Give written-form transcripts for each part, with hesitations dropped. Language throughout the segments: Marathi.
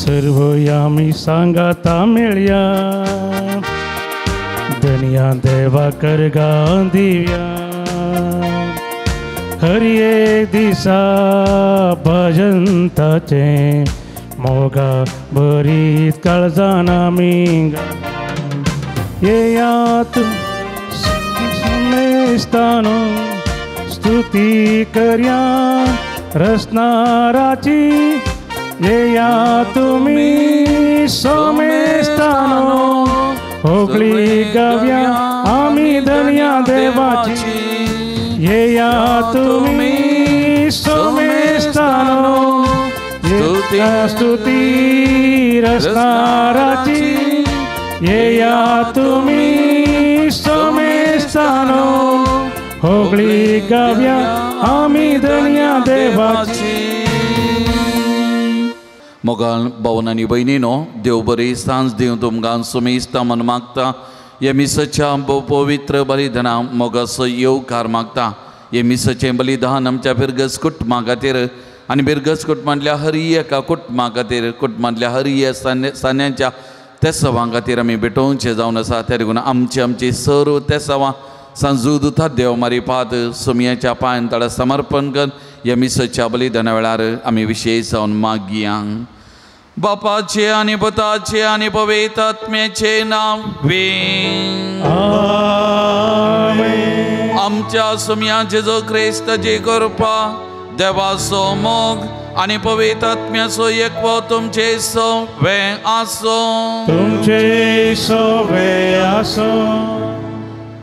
सर्व आम्ही सांगाता मेळया दुनिया देवा करगा दिव्या हरी एक दिसा भजंताचे मोगा बरीत काळजाना मिंगा येयात समेस्तानो स्तुती कर्या रचनाराची येया तुम्ही समेस्तानो होगली गाव्या आम्ही धन्या देवाची येया तुम्ही समेस्तानो स्तुती रचनाराची येया तुम्ही समेस्तानो होगली गाव्या आम्ही धन्या देवाची. मोगाळ भावन आनी भयणीनो देव बरी सांज दिव तुमकां सुमेस्ता मन मागता हे मिसाच्या पवित्र बलिदाना मोगाचो येवकार मागता. हे मिसाचें बलिदान आमच्या बिरगस कुटुंबा खातीर आनी बिरगस कुटुंबांतल्या हर एका कुटुंबा खातीर कुटुंबांतल्या हर सान्यांच्या तेसावां खातीर आमी भेटोवचें जावन आसा. त्या देखून आमची सर्व तेसावां सांजूद उथा देव मारी पात सुमयाच्या पांयां तळा समर्पण कर. ह्या मिसाच्या बलिदाना वेळार आमी विशेश जावन मागया. बापाचे आनी पुताचे आनी पवित्र आत्म्याचे नावे आमेन. आमच्या सुमया जेजो क्रिस्ताची कृपा देवाचो मोग आनी पवित्र आत्म्याचो एकवो तुमचे सवे आसो. तुमचे सवे आसो.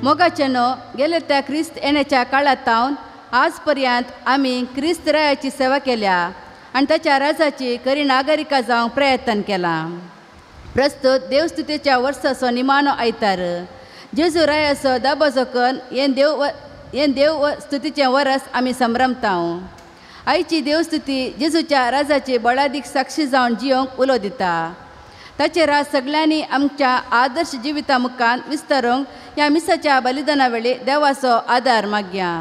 मोगाचेनो गेले त्या क्रिस्त येण्याच्या काळात आज पर्यंत आम्ही क्रिस्त रायाची सेवा केल्या आणि त्याच्या राजाची खरी नागरिका जावंक प्रयत्न केला. प्रस्तुत देवस्तुतीच्या वर्साचो निमाणो आयतार जेजू रायाचो दाबो जोखन हें देव स्तुतीचें वर्स आमी संभ्रमता. आयची देवस्तुती जेजूच्या राजाची बळादीक साक्षी जावन जियोंक उलो दिता. ताचेर आज सगळ्यांनी आमच्या आदर्श जिविता मुखान विस्तारूंक ह्या मिसाच्या बलिदाना वेळी देवाचो आदार मागया.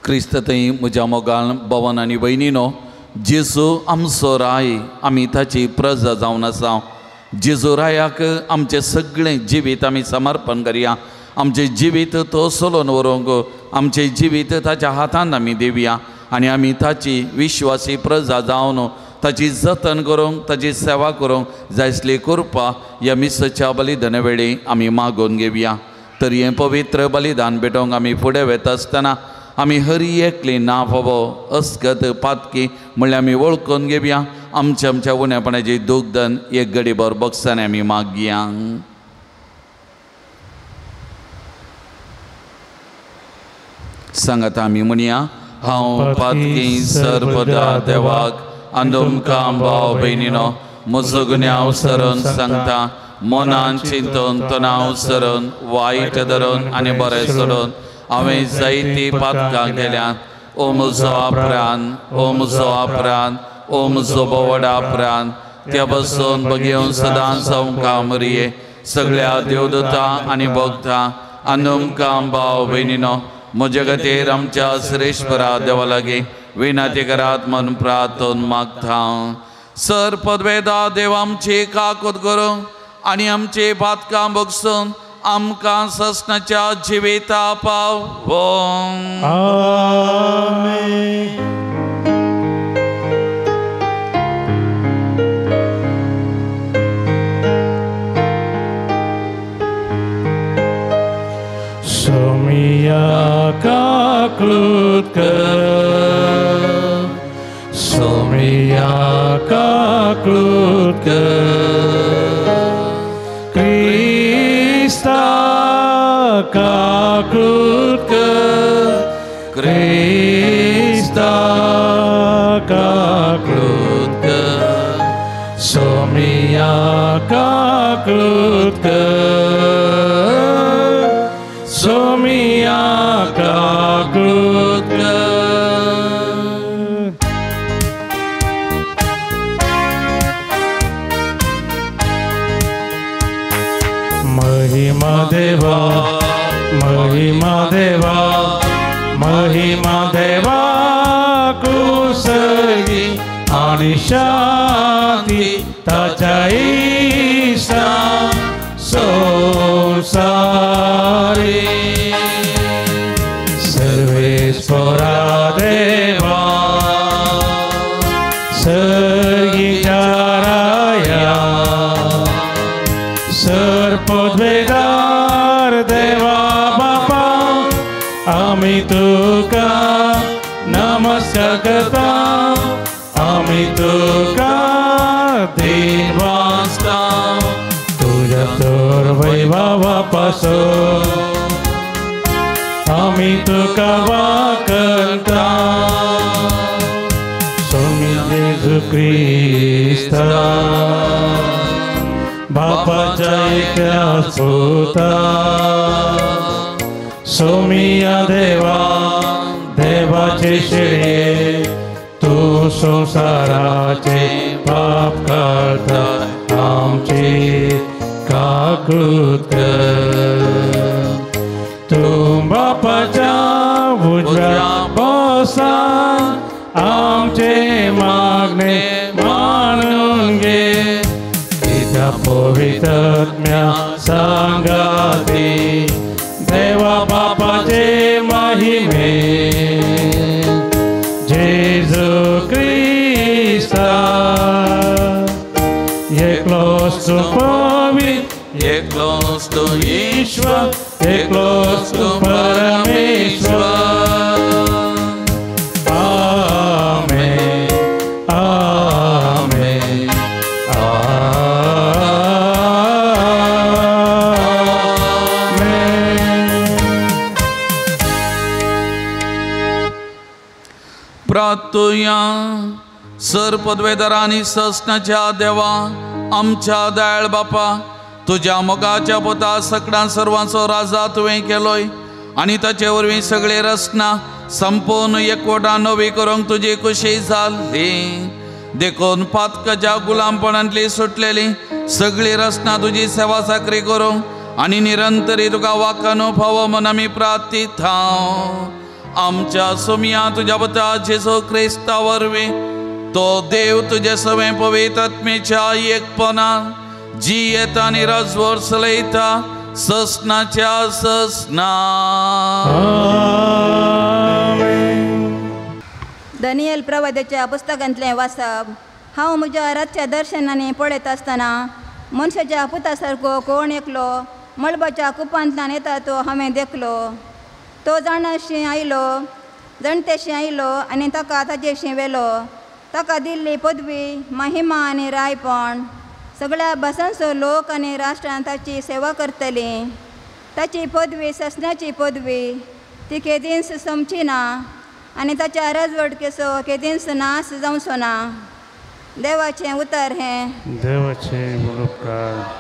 क्रिस्त थंय म्हज्या मोगाळ भवन आनी भयणीनो जेजू आमचो राय आमी ताची प्रजा जावन आसा. जेजू रायाक आमचें सगळें जिवीत आमी समर्पण करया. आमचें जिवीत तो सोलोवन व्हरूंक आमचें जिवीत ताच्या हातांत आमी दिवया आनी आमी ताची विश्वासी प्रजा जावन ताची जतन करूंक ताची सेवा करूंक जाय असली कृपा ह्या मिसाच्या बलिदाना वेळी आमी मागून घेवया. तर हें पवित्र बलिदान भेटोवंक आमी फुडें वता आसतना आमी हर एकली ना फोबो अस्कत पातकी म्हणल्यार आमी वळखून घेवया. आमच्या उणेपणाची दुखदन एक घडीभर बक्षांनी आमी मागया. सांगात आमी म्हणया हांव पातकी सर्वदा देवाक आनी तुमकां भाव भयणीनो म्हजो गुन्यांव सरून सांगता. मनान चिंतून तणाव सरून वायट धरून आनी बरें सोडून हांवें जायती पातकां केल्यात. ओ म्हजो अपराध, ओ म्हजो अपराध, ओ म्हजो बोवडा अपराध. त्या बसून बगेवन सदांच आमकां मरये सगळ्या देवदूतां आनी भक्तां आनी तुमकां भाव भयणीनो म्हजे खातीर आमच्या श्रेश्वरा देवा लागीं विनंती करात म्हूण प्रार्थना मागता. सर पदवेदा देव आमची काकूत करूं आनी आमची पातकां बगसून आमकां ससनाच्या जिविता पावो. आमेन. सोमिया काकूत कर, सोमिया काकूत कर, क्रिस्ता काकूत कर, क्रिस्ता काकूत कर, सोमिया काकूत कर, सोमिया काकूत कर. महिमा देवा, महिमा देवा, महिमा देवा कुसगी आणि शांती ताच्या इष्टा संसारी सर्वेश्वरा देवा सर्गीच्या राया सर्पद्वेदार देवा बापा आम्ही तुका नमस्कार करता आम्ही तुका दिन वाजता तुझ्या तर वैभवापासून आम्ही तुका वाकता स्वामी येशू ख्रिस्ता बापाच्या एकट्या सुता सोमिया देवा देवाचे शेळे तू संसाराचे पाप करता आमचे काकृत तू बापाच्या उजव्या बसा आमचे मागणे मानून घे त्या पवित्रात्म्या सांगाती देवा बापाचे महिमे जेजू ख्रिस्ता एकलोच तू पवित्र एकलोच तू ईश्वर एकलोच तू परमेश्वर आमेन आमेन प्रार्थूया सर पदवेदार आणि ससनाच्या देवा आमच्या दयाळ बापा तुझ्या मोगाच्या पोता सकडां सर्वांचो राजा तुवें केलोय आणि ताचे वरवीं सगळे रचना संपूर्ण एकवटान नवी करूंक तुजी खुशी जाल्ली देखून पातकाच्या गुलामपणांतली सुटलेली सगळी रचना तुजी सेवा साकरी करूंक आणि निरंतरी तुका वाखानो फावो म्हूण आमी प्रार्थीता आमच्या सोमिया तुझ्या पुता जेजू ख्रिस्ता वरवीं तो देव तुझे सवे पवित्र आत्मेच्या एकपणान जी येता आनी राजवर चलयता ससनाच्या ससना दानियल प्रवाद्याच्या पुस्तकांतलें वाचप हांव म्हज्या रातच्या दर्शनांनी पळयत आसतना मनशाच्या पुता सारको कोण एकलो मळबाच्या कुपांतल्यान येता तो हांवें देखलो तो जाणाशी आयलो जाणटेशी आयलो आनी ताका ताजेशी वेलो ताका दिल्ली पदवी महिमा आनी रायपण सगळ्या भासांचो लोक आनी राष्ट्रांत ताची सेवा करतली ताची पदवी ससनाची पदवी ती केदींच सोमची ना आनी ताच्या राजवटकेचो केदींच नाश जावचो ना देवाचें उतर हें देवाचे उपकार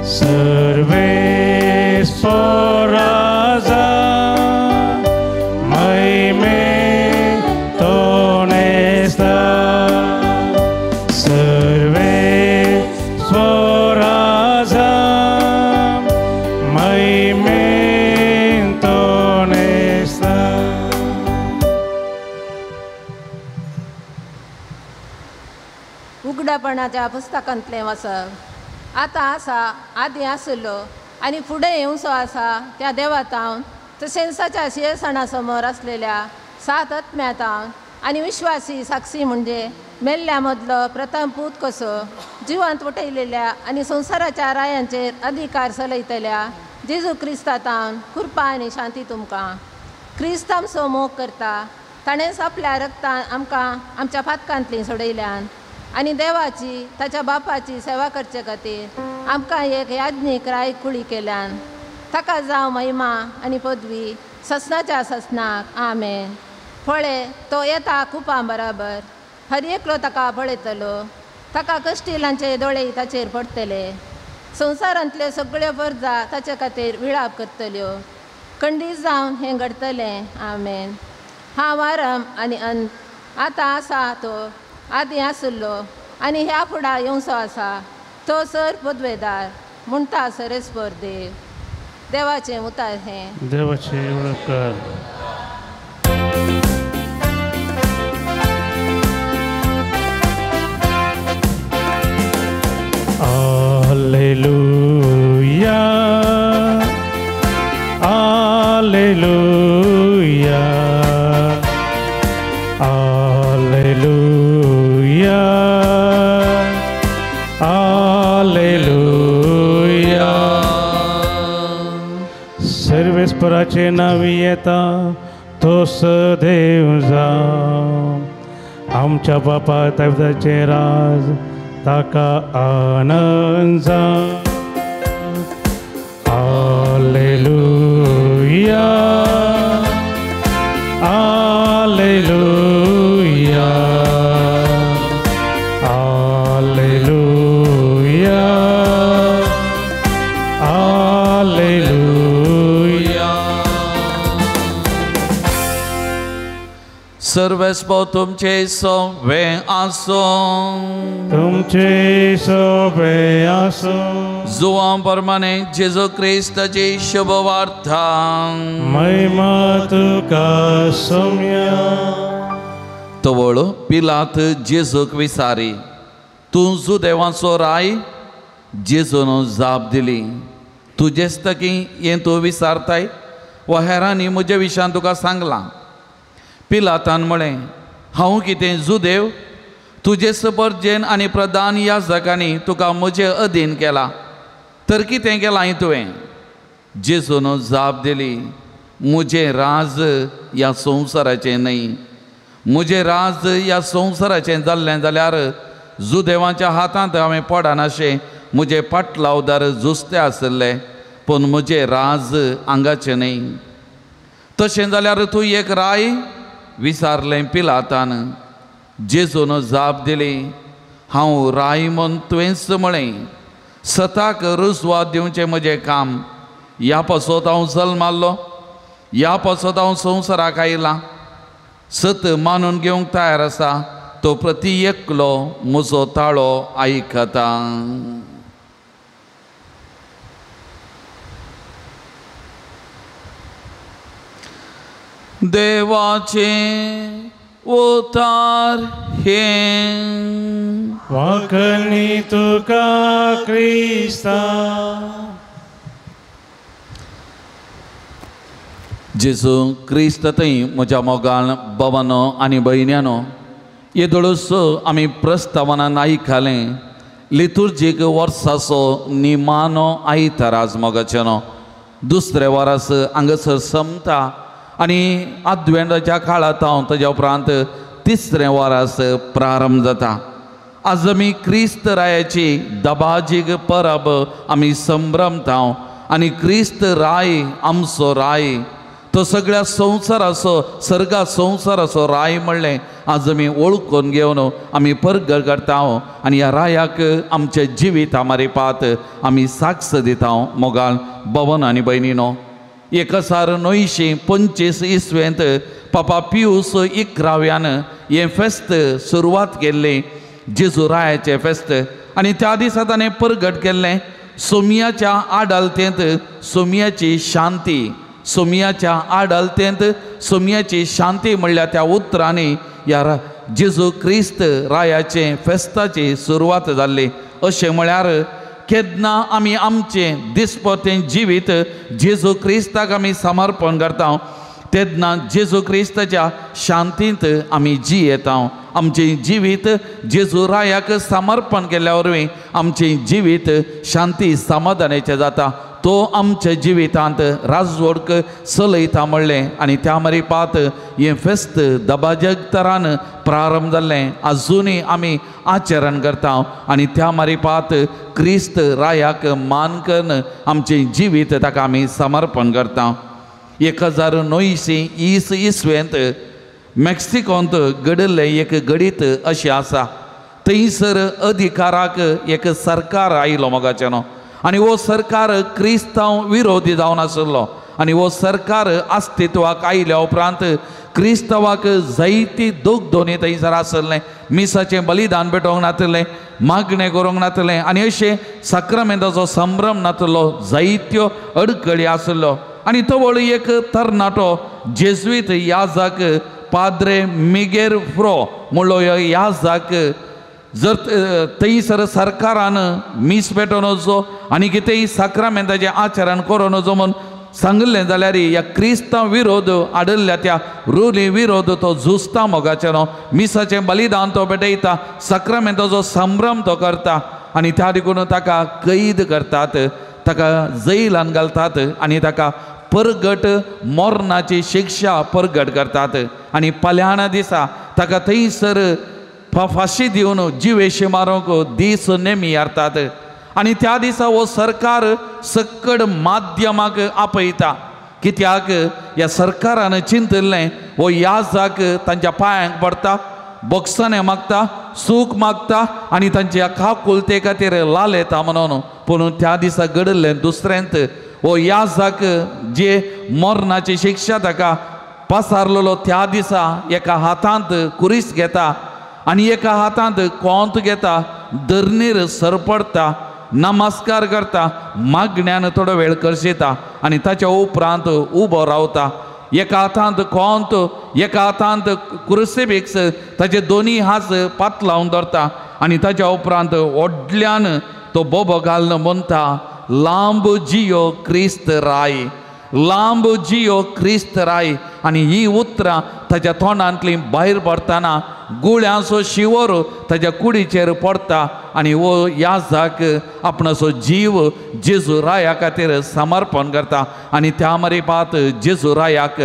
सर्वे उक्तापणाच्या पुस्तकांतलें वचप आतां आसा, आदीं आसलो आनी फुडें येवचो आसा त्या देवातावन तशेंचाच्या शियेसणा समोर आसलेल्या 7 आत्म्यातावन आनी विश्वासी साक्षी म्हणजे मेल्ल्या मदलो प्रथम पूत कसो जिवंत उठयलेल्या आनी संवसाराच्या रायांचेर अधिकार चलयतल्या जेजू क्रिस्तातावन कृपा आनी शांती तुमकां. क्रिस्त आमचो मोग करता, ताणेंच आपल्या रक्तान आमकां आमच्या पातकांतलीं सोडयल्यान आनी देवाची ताच्या बापाची सेवा करचे खातीर आमकां एक याज्ञीक रायकुळी केल्यान. ताका जावं महिमा आनी पदवी ससनाच्या ससनाक. आमेन. पळय, तो येता खुपां बराबर. हर एकलो ताका पळयतलो. ताका कश्टिलांचे दोळे ताचेर पडटले. संवसारांतल्यो सगळ्यो परजा ताचे खातीर विळाप करतल्यो. खंडीत जावन हें घडतलें. आमेन. हांव आरंभ आनी अंत, आतां आसा तो, आदीं आसलो आनी ह्या फुडां येवचो आसा. तो सर पदवेदार म्हणटा सरेस्पर देव. देवाचें उतार हें. देवाचे उळकार. Alleluia, Alleluia, Alleluia, Alleluia. सर्वेस्पराचे नावी येता तोच देव जावं. आमच्या बापा तैवताचे राज ताका आनंद जावं. Alleluia, Alleluia, Alleluia, Alleluia. सर्वेस्पो तुमचे सोवे आसो. तुमचे सोबे आसो. जुवां प्रमाणे जेजू क्रिस्ताची शुभ वार्ता. महिमा तुका सौम्या. तवळ पिलात जेजूक विचारी, तूं जुदेवाचो राय? जेजून जाप दिली, तुजेच तकी हें तूं विचारताय वा हेरांनी म्हज्या विशयान तुका सांगलां? पिलातान म्हळें, हांव कितें जुदेव? तुजे परजेन आनी प्रधान याजकांनी तुका म्हजे अधीन केला, तर कितें केलां तुवें? जेजून जाप दिली, म्हजें राज ह्या संवसाराचें न्हय. म्हजें राज ह्या संवसाराचें जाल्लें जाल्यार जुदेवांच्या हातांत हांवें पडनाशें म्हजे पाटलावदार जुस्ते आसले, पूण म्हजें राज हांगाचें न्हय. तशें जाल्यार तूं एक राय? विचारलें पिलातान. जेजून जाप दिली, हांव राय म्हूण तुवेंच म्हळें. सताक रुजवात दिवचें म्हजें काम. ह्या पासत हांव जल्माल्लो, ह्या पासत हांव संवसाराक आयलां. सत मानून घेवंक तयार आसा तो प्रती एकलो म्हजो ताळो आयकता. देवाचे उतार हें. वाकणी तुका क्रिस्ता. जेजू क्रिस्त थंय म्हज्या मोगान भावानो आनी भयण्यानो, येदोळूच आमी प्रस्तावनान आयकलें लितुर्जीक वर्साचो निमानो आयतार आज मोगाचेनो. दुसरे वरास हांगासर संपता आनी आद्वेंटाच्या काळांत हांव ताच्या उपरांत तिसरें वरास प्रारंभ जाता. आज आमी क्रिस्त रायाची दबाजीक परब आमी संभ्रमता आनी क्रिस्त राय आमचो राय, तो सगळ्या संवसाराचो सर्गा संवसाराचो राय म्हणलें आज आमी वळखून घेवन आमी पर्ग करता आनी ह्या रायाक आमचे जिवीता मारिपात आमी साक्ष दिता. मोगाल भवन आनी भयणीनो, 1925 इसवेंत पापा पियूस 11व्यान हें फेस्त सुरवात केल्ली, जेजू रायाचें फेस्त. आनी त्या दिसा ताणें परगट केल्लें सोमियाच्या आडालतेंत सोमियाची शांती. सोमियाच्या आडालतेंत सोमियाची शांती म्हणल्यार त्या उतरांनी जेजू क्रिस्त रायाचे फेस्ताची सुरवात जाल्ली अशें म्हळ्यार केन्ना आमी आमचें दिसपटें जिवीत जेजू क्रिस्ताक आमी समर्पण करता तेन्ना जेजू क्रिस्ताच्या शांतींत आमी जियेता आमचें जिवीत जेजू रायाक समर्पण केल्या वरवीं आमचें जिवीत शांती समाधानाचें जाता तो आमच्या जिवितांत राजवडक चलयता म्हणलें आनी त्या मारीपात हें फेस्त दबाजग तरान प्रारंभ जाल्लें आजुनूय आमी आचरण करता आनी त्या मारीपात क्रिस्त रायाक मान करून आमचें जिवीत ताका आमी समर्पण करता 1920 इसवेंत मेक्सिकोंत घडिल्लें एक गडीत अशें आसा थंयसर अधिकाराक एक सरकार आयलो मोगाचेनो आनी वो सरकार क्रिस्तांव विरोधी जावन आशिल्लो आनी वो सरकार अस्तित्वाक आयल्या उपरांत क्रिस्तांवाक जायती दूख दोनी थंयसर आसलें मिसाचें बलिदान पेटोवंक नासलें मागणें करूंक नासलें आनी अशें सक्रामेंताचो संभ्रम नासलो जायत्यो अडखळी आसलो आनी तो वळ एक तरणाटो जेजुईत याजाक पाद्रे मिगेर फ्रो म्हणलो याजाक जर थंयसर सरकारान मीस पेटोवन वचो आनी कितेंय सक्रामेंताचें आचरण करून वचो म्हूण सांगलें जाल्यार ह्या क्रिस्तांव विरोध आडल्ल्या त्या रुली विरोध तो झुजता मोगाचेनो मिसाचें बलिदान तो पेटयता सक्रामेंताचो संभ्रम तो करता आनी त्या देखून ताका कैद करतात ताका जैलान घालतात आनी ताका परगट मोर्नाची शिक्षा परगट करतात आनी फाल्यां दिसा ताका थंयसर फाशी दिवन जिवेशी मारूंक दीस नेमी हारतात आनी त्या दिसा हो सरकार सक्कड माध्यमाक आपयता कित्याक ह्या सरकारान चिंतलें हो याजाक तांच्या पांयांक पडटा बक्षाने मागता सूख मागता आनी तांच्या काकुलते खातीर लाल येता म्हणून पूण त्या दिसा घडलें दुसरेंत हो याजाक जे मोर्नाची शिक्षा ताका पसारलेलो त्या दिसा एका हातांत कुरीस घेता आनी एका हातांत कोंत घेता धरणीर सरपडटा नमस्कार करता मागण्यान थोडो वेळ करशिता आनी ताच्या उपरांत उबो रावता एका हातांत कोंत एका हातांत क्रुसिफिक्स ताचे दोनी हात पात लावन धरता आनी ताच्या उपरांत व्हडल्यान तो बोबो घालून म्हणटा लांब जियो क्रिस्त राय लांब जियो क्रिस्त राय आनी ही उतरां ताच्या तोंडांतली भायर पडटना गुळ्यांचो शिवर ताच्या कुडीचेर पडटा आनी वो याजाक आपणाचो जीव जेजू राया खातीर समर्पण करता आनी त्या मारीपात जेजू रायाक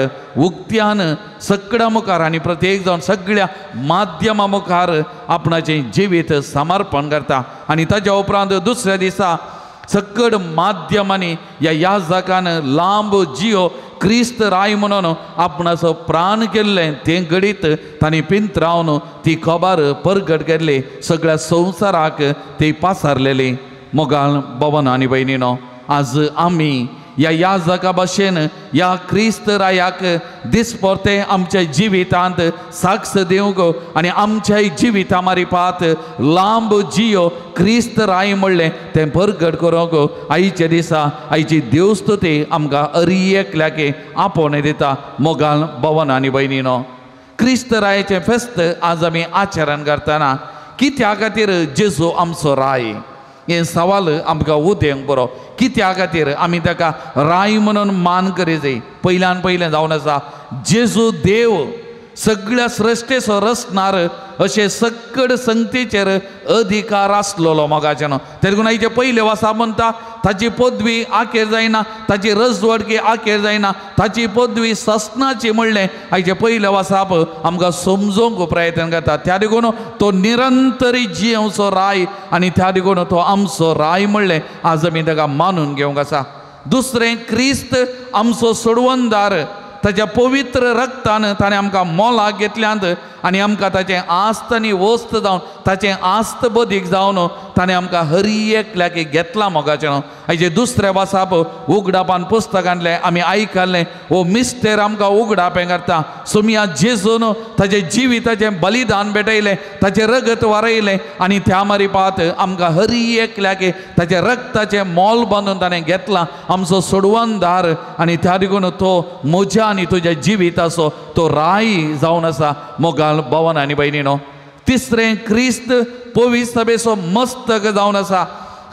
उक्त्यान सगळ्या मुखार आनी प्रत्येक जावन सगळ्या माध्यमा मुखार आपणाचें जिवीत समर्पण करता आनी ताच्या उपरांत दुसऱ्या दिसा सकड माध्यमांनी ह्या याजकान लांब जियो क्रिस्त राय म्हणून आपणाचो प्राण केल्लें तें घडीत तांणी पिंतरावन ती खबर परगट केल्ली सगळ्या संवसाराक ती पासारलेली मोगाळ भवन आनी भयणीनो आज आमी ह्या याजका भाशेन ह्या क्रिस्त रायाक दिसपरते आमच्या जिवितांत साक्ष दिवंक आनी आमच्या जिविता मारीपात लांब जियो क्रिस्त राय म्हणलें तें परगट करूंक आयच्या दिसा आयची देवस्तुती आमकां अरियेकल्याके आपोवन दिता मोगाळ भवन आनी भयणीनो क्रिस्त रायाचें फेस्त आज आमी आचरण करतना कित्या खातीर जेजू आमचो राय हे सवाल आमकां उदेंक बरो कित्या खातीर आमी ताका राय म्हणून मान करी जाय पयल्यान पयलें जावन आसा जेजू देव सगळ्या सृश्टेचो रचणार अशें सक्कड संगतीचेर अधिकार आसलेलो मोगाचेनो ते देखून आयचे पयले वर्सा म्हणटा ताची पदवी आखेर जायना ताची रजवडकी आखेर जायना ताची पदवी ससनाची म्हणलें आयचे पयले वर्साप आमकां समजोवंक प्रयत्न करता त्या देखून तो निरंतरी जियेवचो राय आनी त्या देखून तो आमचो राय म्हणलें आज आमी ताका मानून घेवंक आसा दुसरें क्रिस्त आमचो सोडवणदार ताच्या पवित्र रक्तान ताणें आमकां मोलाक घेतल्यांत आनी आमकां ताचें आस्त आनी वस्त जावन ताचें आस्त बदीक जावन ताणें आमकां हरियेक घेतला मोगाचें हाजे दुसऱ्या वर्साप उगडापान पुस्तकांतलें आमी आयकल्लें हो मिस्टेर आमकां उगडापें करता सुमया जेजून ताचें जिविताचें बलिदान भेटयलें ताचें रगत वारयलें आनी त्या मारीपात आमकां हरियेक ताचें रक्ताचें मोल बांदून ताणें घेतलां आमचो सोडवणदार आनी त्या देखून तो म्हज्या आनी तुज्या जिविताचो तो राय जावन आसा मोगाळ मोगाळ भवन आनी भयणीनो. तिसरें क्रिस्त पवित्र सभेचो मस्तक जावन आसा.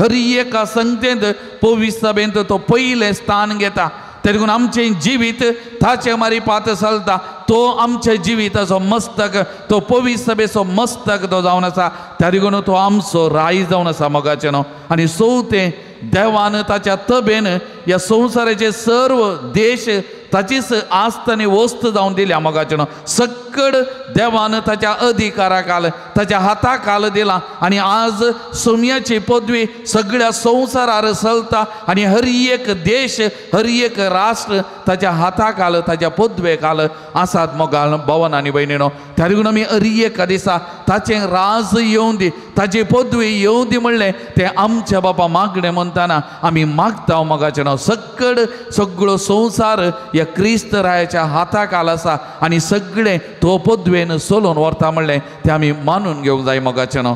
हर एका संगतेंत पवित्र सभेंत तो पयलें स्थान घेता. ते देखून आमचें जिवीत ताचे मारिपात चलता. तो आमच्या जिविताचो मस्तक, तो पवित्र सभेचो मस्तक तो जावन आसा. त्या देखून तो आमचो राय जावन आसा मोगाचें न्हू. आनी चवथें, देवान ताच्या तबेन ह्या संवसाराचे सर्व देश ताचीच आस्त आनी वस्त जावन दिल्या मोगाचें न्हू. सक्कड देवान ताच्या अधिकाराखाल, ताच्या हाताखाल दिला. आनी आज सोम्याची पदवी सगळ्या संवसारार चलता. आनी हर एक देश, हर एक राष्ट्र ताच्या हाताखाल, ताच्या पदवेखाल आसात मोगाळ भवन आनी भयणीनो. त्या देखून आमी हर एका दिसा ताचें राज येवं दी, ताची पदवी येवं दी म्हणलें तें आमच्या बापा मागणें म्हणटाना आमी मागता मोगाचें न्हू. सक्कड सगळो संवसार ह्या क्रिस्त रायाच्या हाताखाल आसा. आनी सगळें तो पदवेन चलोवन व्हरता म्हणलें तें आमी मानून घेवंक जाय मोगाचें न्हू.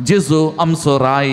जेजू आमचो राय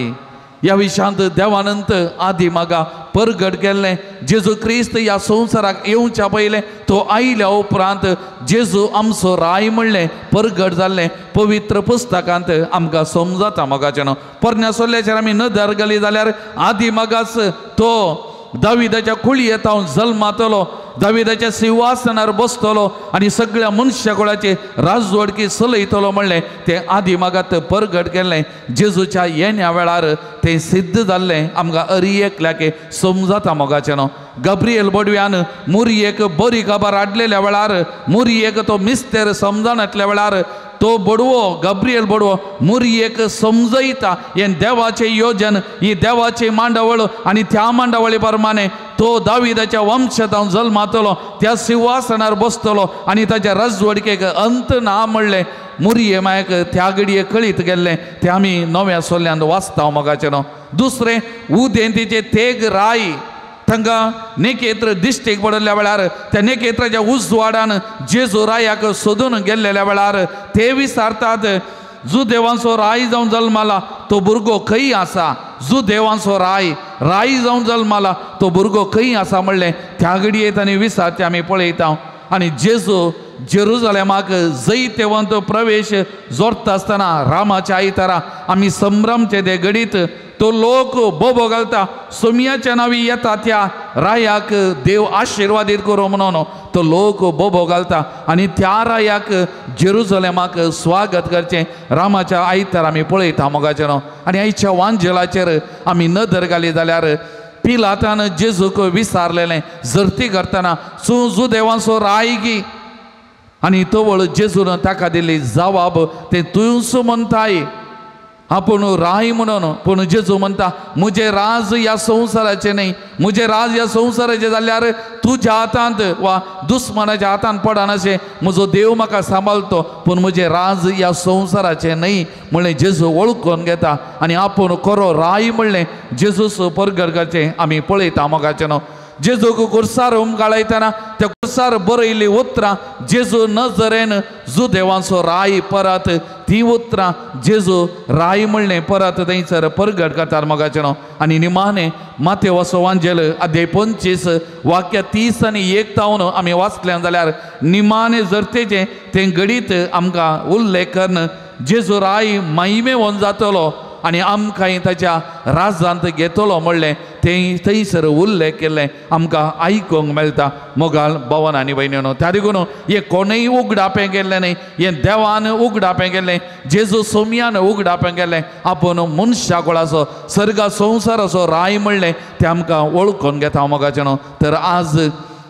ह्या विशयांत देवानंत आदी मागा परगट केल्लें. जेजू क्रिस्त ह्या संवसाराक येवच्या पयलें, तो आयल्या उपरांत जेजू आमचो राय म्हणलें परगट जाल्लें पवित्र पुस्तकांत आमकां समजता मोगाचें न्हू. पोरण्या सोल्ल्याचेर आमी नदर घाली जाल्यार आदी मागास तो दाविदाच्या कुळयेंत जल्मातलो, दाविदाच्या सिंहासनार बसतलो आनी सगळ्या मनशा कुळाची राजवडकी चलयतलो म्हणलें तें आदी मागात परगट केल्लें. जेजूच्या येण्या वेळार तें सिद्ध जाल्लें आमकां हर एकल्याक समजता मोगाचें न्हू. गब्रियल बडव्यान मुरयेक बरी खबर हाडलेल्या वेळार, मुरयेक तो मिस्तेर समजून येतल्या वेळार तो बडवो, गब्रियल बडवो मुरयेक समजयता हें देवाचें योजन, ही देवाची मांडावळ. आनी त्या मांडावळी प्रमाणे तो दाविदाच्या वंशतान जल्मातलो, त्या सिंहासनार बसतलो आनी ताच्या राजवडकेक अंत ना म्हणलें मुरये मायक त्या घडये कळीत गेल्लें तें आमी नव्या सोल्यांत वाचता मोगाचें न्हू. दुसरें, उदेंतीचे तेग राय तांकां नेकेत्र दिश्टेक पडल्या वेळार त्या नेकेत्राच्या उजवाडान जेजू रायाक सोदून गेल्लेल्या वेळार ते विचारतात, जो देवांचो राय जावन जल्माला तो भुरगो खंय आसा? जो देवांचो राय जावन जल्माला तो भुरगो खंय आसा म्हणलें त्या घडये तांणी विचारचें आमी पळयता. आनी जेजू जेरुजालेमाक जैतेवंत प्रवेश जोडटा आसतना रामाच्या आयतारा आमी संभ्रमचे ते घडीत तो लोक बोबो घालता, सोम्याच्या नांवी येता त्या रायाक देव आशिर्वादीत करूं म्हणून तो लोक बोबो घालता. आनी त्या रायाक जेरुजालेमाक स्वागत करचें रामाच्या आयतार आमी पळयता मोगाचें न्हू. आनी आयच्या वांजेलाचेर आमी नदर घाली जाल्यार पिलातान जेजूक विचारलेलें जर्ती करतना, जो देवाचो राय गी? आनी तवळ जेजून ताका दिली जबाब, तें तूंच म्हणटाय आपूण राय म्हणून. पूण जेजू म्हणटा, म्हजें राज ह्या संवसाराचें न्ही, म्हजें राज ह्या संवसाराचें जाल्यार तुज्या हातांत वा दुस्मनाच्या हातांत पडनाशें. म्हजो देव म्हाका सांबाळतो, पूण म्हजें राज ह्या संवसाराचें न्ही म्हणलें जेजू वळखून घेता. आनी आपूण खरो राय म्हणलें जेजूस परगट करचें आमी पळयता मोगाचें न्हू. जेजूक कुर्सार घालयतना त्या कुर्सार बरयली उतरां जेजू नजरेन जो देवाचो राय परत ती उतरां जेजू राय म्हणलें परत थंयसर परगट करतात मोगाचें न्हू. आनी निमाणें माथेव वचो वांजेल अध्याय 25 वाक्य 30 आनी 1 आमी वाचलें जाल्यार निमाणें जरतेचें तें घडीत आमकां उल्लेख करन जेजू राय महिमे वन जातलो आनी आमकां ताच्या राजांत घेतलो म्हणलें तें थंयसर उल्लेख केल्लें आमकां आयकूंक मेळटा मोगाळ भवन आनी भयणीनो. त्या देखून हें कोणेंय उगडापें केल्लें न्ही, हें देवान उगडापें केल्लें, जेजू सोम्यान उगडापें केल्लें. आपूण मनशा कुळाचो सर्गा संवसाराचो राय म्हणलें तें आमकां वळखून घेता मोगाचें न्हू. तर आज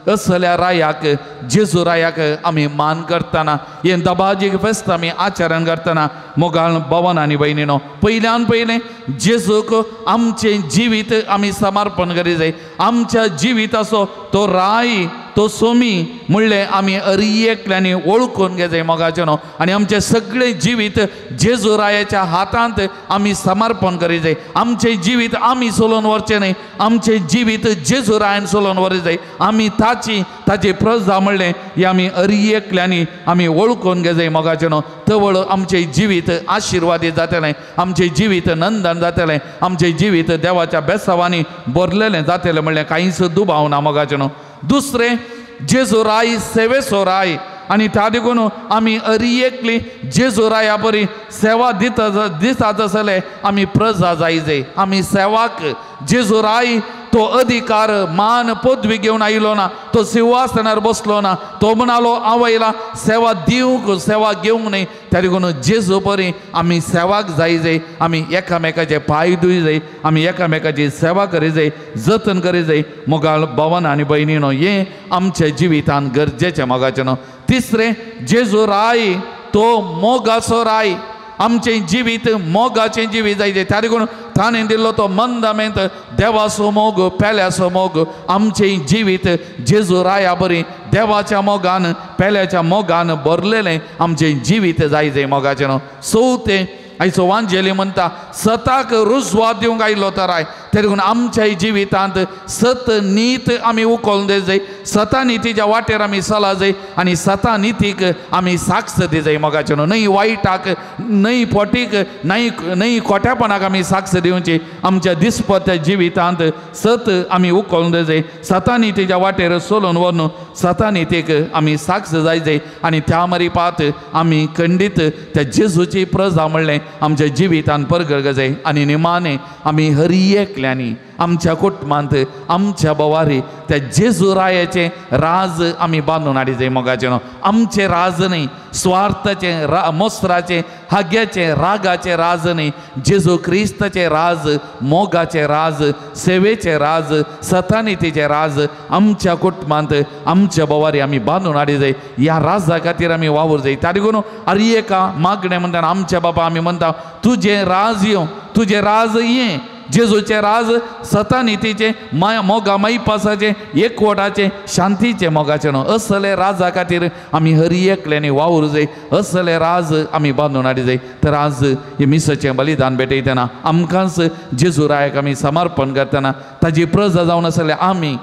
असल्या रायाक जेजू रायाक आमी मान करतना हें दबाजीक फेस्त आमी आचरण करतना मोगाळ भवन आनी भयणीनो, पयल्यान पयलें जेजूक आमचें जिवीत आमी समर्पण करी जाय. आमच्या जिविताचो तो राय, तो सोमी म्हणलें आमी हर एकल्यांनी वळखून घे जाय मोगाचें न्हू. आनी आमचें सगळें जिवीत जेजू रायाच्या हातांत आमी समर्पण करी जाय. आमचें जिवीत आमी चलोवन व्हरचें न्ही, आमचें जिवीत जेजू रायान चलोवन व्हरी जाय. आमी ताची प्रजा म्हणलें हें आमी हर एकल्यांनी आमी वळखून घे जाय मोगाचें न्हू. तवळ आमचें जिवीत आशिर्वादीत जातलें, आमचें जिवीत नंदन जातलें, आमचें जिवीत देवाच्या बेसावांनी भरलेलें जातलें म्हणलें कांयच दुबाव ना मोगाचें न्हू. दुसरें, जेजू राय सेवेचो राय आनी त्या देखून आमी अरियेकली जेजू राया बरी सेवा दितात जाल्यार आमी प्रजा जाय आमी सेवाक जेजू राय तो अधिकार मान पदवी घेवन आयलो ना तो सिंहासनार बसलो ना तो म्हणालो हांव आयला सेवा दिवंक सेवा घेवंक न्ही त्या देखून जेजू बरी आमी सेवाक जाय आमी एकामेकाचे पांय धुय जाय आमी एकामेकाची सेवा करी जाय जतन करी जाय मोगाळ भवन आनी भयणीनो हें आमच्या जिवितान गरजेचें मोगाचें न्हू तिसरें जेजू राय तो मोगाचो राय आमचें जिवीत मोगाचें जिवीत जाय त्या देखून ताणें दिल्लो तो मंदामेंत देवाचो मोग पेल्याचो मोग आमचें जिवीत जेजू राया बरी देवाच्या मोगान पेल्याच्या मोगान भरलेलें आमचें जिवीत जाय मोगाचें न्हू चवथें आयचो वांजेली म्हणटा सताक रुजवात दिवंक आयलो तर राय ते देखून आमच्या जिवितांत सत नीत आमी उखोवन दे जाय सता नितीच्या वाटेर आमी चला जाय आनी सता नितीक आमी साक्ष दी जाय मोगाचें न्हू न्हय वायटाक न्हय पोटीक न्हय खोटेपणाक आमी साक्ष दिवची आमच्या दिसपट्या जिवितांत सत आमी उखोवन दे जाय सता नितीच्या वाटेर चलून व्हरून सता नितीक आमी साक्ष जाय आनी त्या मरीपात आमी खंडीत त्या जेजूची प्रजा म्हणलें आमच्या जिवितांत परगळ जाय आनी निमाणे आमी हरियेकल्यांनी आमच्या कुटुंबांत आमच्या बोवारी त्या जेजू रायाचें राज आमी बांदून हाडी जाय मोगाचें न्हू आमचें राज न्ही स्वार्थाचें मोस्त्राचें हाग्याचें रागाचें राज न्ही जेजू क्रिस्ताचें राज मोगाचें राज सेवेचें राज सतानितीचें राज आमच्या कुटुंबांत आमच्या बोवारी आमी बांदून हाडी जाय ह्या राजा खातीर आमी वावर जाय त्या देखून आर्येका मागणें म्हणटा आमच्या बाबा आमी म्हणटा तुजें राज येवं तुजें राज यें जेजूचे राज सतानितीचे मोगा मैपासाचे एकवटाचे शांतीचे मोगाचे न्हू असले राजा खातीर आमी हरियेकल्यांनी वावर जाय असले राज आमी बांदून हाडी जाय तर आज हे मिसाचें बलिदान भेटयतना आमकांच जेजू रायाक आमी समर्पण करतना ताजी प्रजा जावन आसले आमी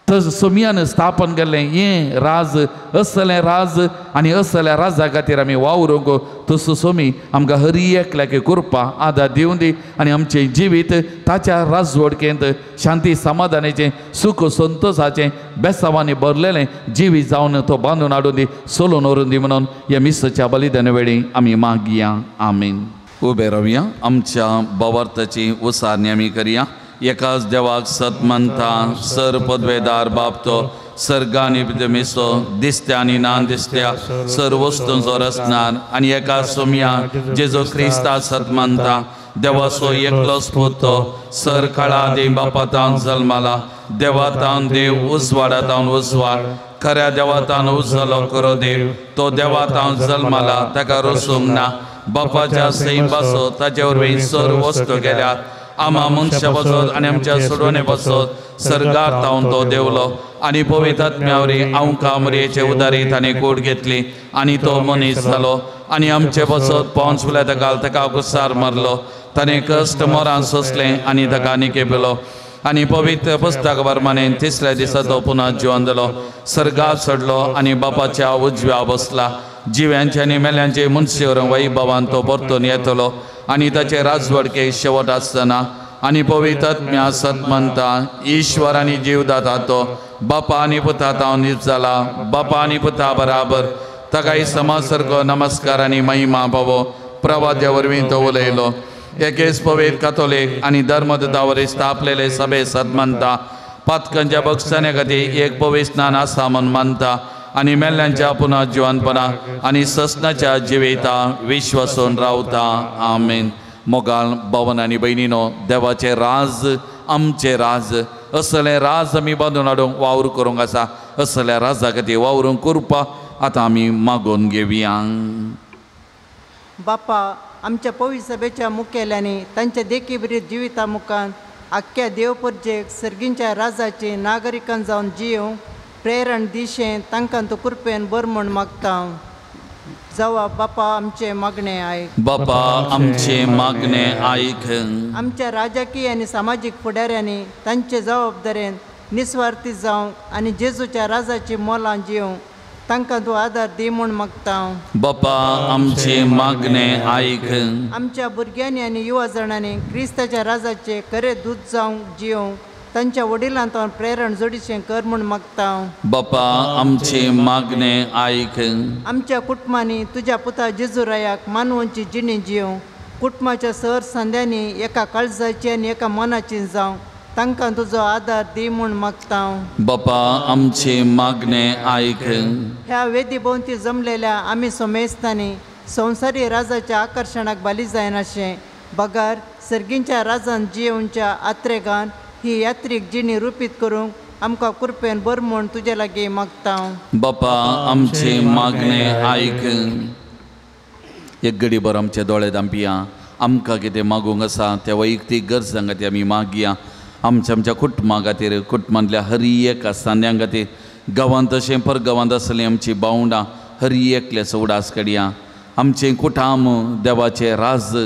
सोमियान स्थापन केल्लें हें राज असलें राज आनी असल्या राजा खातीर आमी वावरूंक तसो सोमी आमकां हरियेकल्याक कृपा आदार दिवं दी आनी आमचें जिवीत ताच्या राजवडकेंत शांती समाधानाचें सुख संतोशाचें बेसांवांनी भरलेलें जिवीत जावन तो बांदून हाडून दी सोलून व्हरून दी म्हणून ह्या मिसाच्या बलिदाना वेळी आमी मागया आमीन उबे रावया आमच्या भावार्थाची उसारणी आमी करया एकाच देवाक सत म्हणटा सर पदवेदार बाबतो सर्गांनी मिसो दिसत्या आनी ना दिसत्या सर वस्तूंचो रचणार आनी एका सोम्या जेजो क्रिस्ता सत म्हणटा देवाचो एकलोच पुतो सर काळा दे बापातावन जल्माला देवातावन देव उजवाडातावन उजवाड खऱ्या देवातावन उजलो करो देव तो देवातावन जल्माला ताका रसूंक ना बापाच्या सैम बसो ताचे वरवीं सर वस्तू गेल्यात आमा मनशा बसत आनी आमच्या सोडवणे बसत सर्गार तावन तो देवलो आनी पवित्र आत्म्यावरी आमकां मरयेचे उदारी ताणें कूड घेतली आनी तो मनीस जालो आनी आमचे बसत पावस फुल्या घाल ताका कुसार मारलो ताणें कश्ट मोरान सोंसलें आनी ताका निकेबलो आनी पवित्र पुस्तक प्रमाणे तिसऱ्या दिसा तो पुन्हा जिवन दिलो सर्गार चडलो आनी बापाच्या उजव्या बसला जिव्यांचे आनी मेल्यांचे मनशेवर वैभवान तो परतून येतलो आनी ताचे राजवडके शेवट आसतना आनी पवित्र आत्म्या सत म्हणटा ईश्वर आनी जीवदाता तो बापा आनी पुता तावन नीत जाला बापा आनी पुता बराबर ताकाय समासारको नमस्कार आनी महिमा पावो प्रवाद्या वरवीं तो उलयलो एकेच पवित्र कॅथोलीक आनी धर्मदता वरवीं स्थापलेले सभे सत म्हणटा पातकांच्या बक्षाने खातीर एक पवित्र स्नान आसा म्हूण मानता आनी मेल्ल्यांच्या पुन्हा जिवनपणा आनी ससनाच्या जिविता विश्वासून रावता आमीन मोगाळ भवन आनी भयणीनो देवाचे राज आमचे राज असले राज आमी बांदून हाडूंक वावर करूंक आसा असल्या राजा खातीर वावरूंक कृपा आतां आमी मागून घेवया बापा आमच्या पवित्र सभेच्या मुखेल्यांनी तांच्या देखी बरी जिविता मुखान आख्ख्या देवपुरजेक सर्गींच्या राजाचे नागरिकां जावन जियोवंक प्रेरण दिशेन तांकां तूं कृपेन बर म्हूण मागता जावा बापा आमचे मागणे आयक बापा आमचे मागणे आयक आमच्या राजकीय आनी सामाजीक फुडाऱ्यांनी तांचे जबाबदारेन निस्वार्थी जावंक आनी जेजूच्या राजाची मोलां जियोवंक तांकां तूं आदार दी म्हूण मागता बापा आमचे मागणे आयक आमच्या भुरग्यांनी आनी युवा जाणांनी क्रिस्ताच्या राजाचे खरे दूत जावंक जियोवंक तांच्या वडिलांतून प्रेरण जोडीचें कर म्हूण मागता. बापा आमचे मागणे आयक. आमच्या कुटुंबांनी तुज्या पुता जेजूरायाक मानवांची जिणी जियों कुटुंबाच्या सर संद्यांनी एका काळजाची आनी एका मनाची जावं तांकां तुजो आदार दी म्हूण मागता. बापा आमचे मागणे आयक. ह्या वेदी भोंवती जमलेल्या आमी सोमेस्तांनी संवसारी राजाच्या आकर्शणाक बाली जायनाशें बगार सर्गींच्या राजान जियोंच्या आत्रेगान ही यात्रीक जिणी रुपीत करूंक आमकां कृपेन बर म्हूण तुजे लागीं मागता. बापा आमचे मागणे आयक. एक घडी भर आमचे दोळे धांपिया. आमकां कितें मागूंक आसा त्या वैयक्तीक गरजां खातीर आमी मागया. आमच्या कुटुंबा खातीर कुटुंबांतल्या हर एका सांद्यां खातीर गांवांत तशें परगांवांत आसलीं आमची बावंडां हर एकल्याचो उडास काडया. आमचें कुटाम देवाचें राज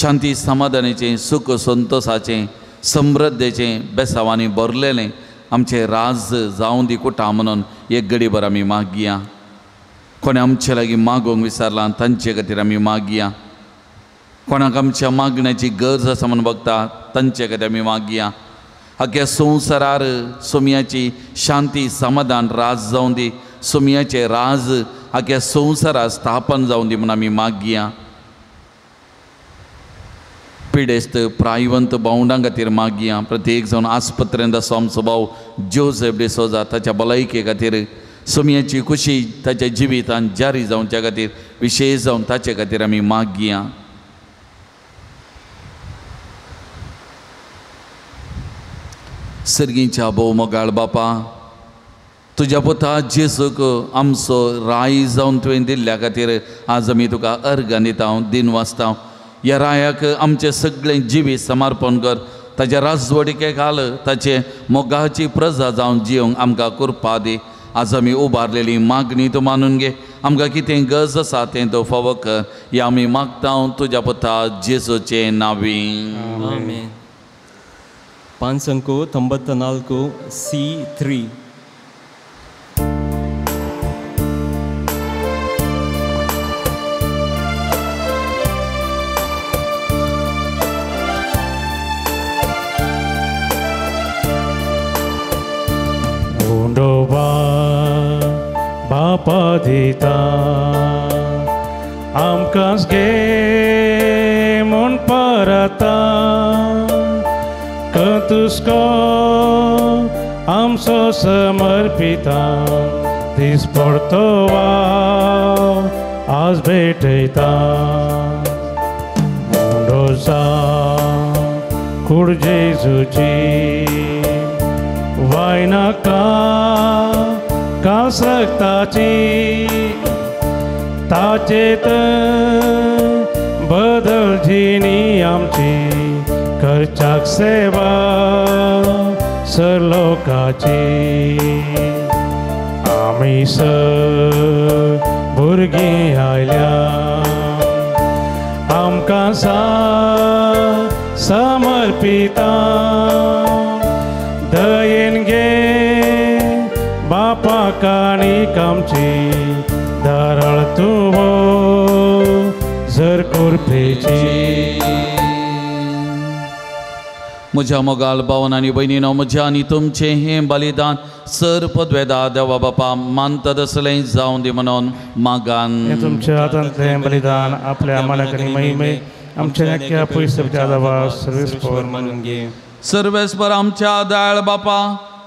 शांती समाधानाचें सुख संतोशाचें समृद्धेचें बेसांवांनी भरलेलें आमचें राज जावं दी कुटाम म्हणून एक घडी भर आमी मागया. कोणे आमचे लागीं मागोवंक विचारलां तांचे खातीर आमी मागया. कोणाक आमच्या मागण्याची गरज आसा म्हणून बघता तांचे खातीर आमी मागया. आख्या संवसारार सोमयाची शांती समाधान राज जावं दी. सोमयाचें राज आख्या संवसारात स्थापन जावं दी म्हणून आमी मागया. पिडेस्त प्रायवंत बावंडां खातीर मागया. प्रत्येक जावन आस्पत्रेंत आसा आमचो भाव जोसेफ डिसोजा ताच्या भलायके खातीर सोमयाची खुशी ताच्या जिवितांत जारी जावच्या खातीर विशेश जावन ताचे खातीर आमी मागया. सर्गीच्या भोव मोगाळ बापा तुज्या पुता जेसूक आमचो राय जावन तुवें दिल्ल्या खातीर आज आमी तुका अर्घ दिता दिन वाचता. ह्या रायाक आमचें सगळें जिवीत समर्पण कर. ताच्या राजवडीके घाल ताचे मोगाची प्रजा जावन जियोंक आमकां कृपा दी. आज आमी उबारलेली मागणी तूं मानून घे. आमकां कितें गरज आसा तें तूं फावो कर. हें आमी मागता तुज्या पुता जेसूचे नांवी. आमेन. 594 C3. Undova Bapa Dita Amkas Gemon Parata Katusko Amso Samarpita Disportova Az Beteta Undosa Kur Jesuci वायनाका कासक्ताची ताचेत बदल जिनी आमची करचाक सेवा सरलोकाची आमी भुरगीं आयल्या आमकां समर्पिता दयेन गे बापा काणीक आमची दाराळ तुवो जर कुरपेची. म्हज्या मोगाल भावन आनी भयणीनो म्हज्या आनी तुमचें हें बलिदान सर पदवेदा देवा बापा मानतात असलें जावं दी म्हणून मागान. हे तुमच्या हातांतलें बलिदान आपल्या मनाक आनी महिमे आमच्या नक्क्या पयसच्या देवा सर्वेस्पर मानून घे. सर्वेस्पर आमच्या दयाळ बापा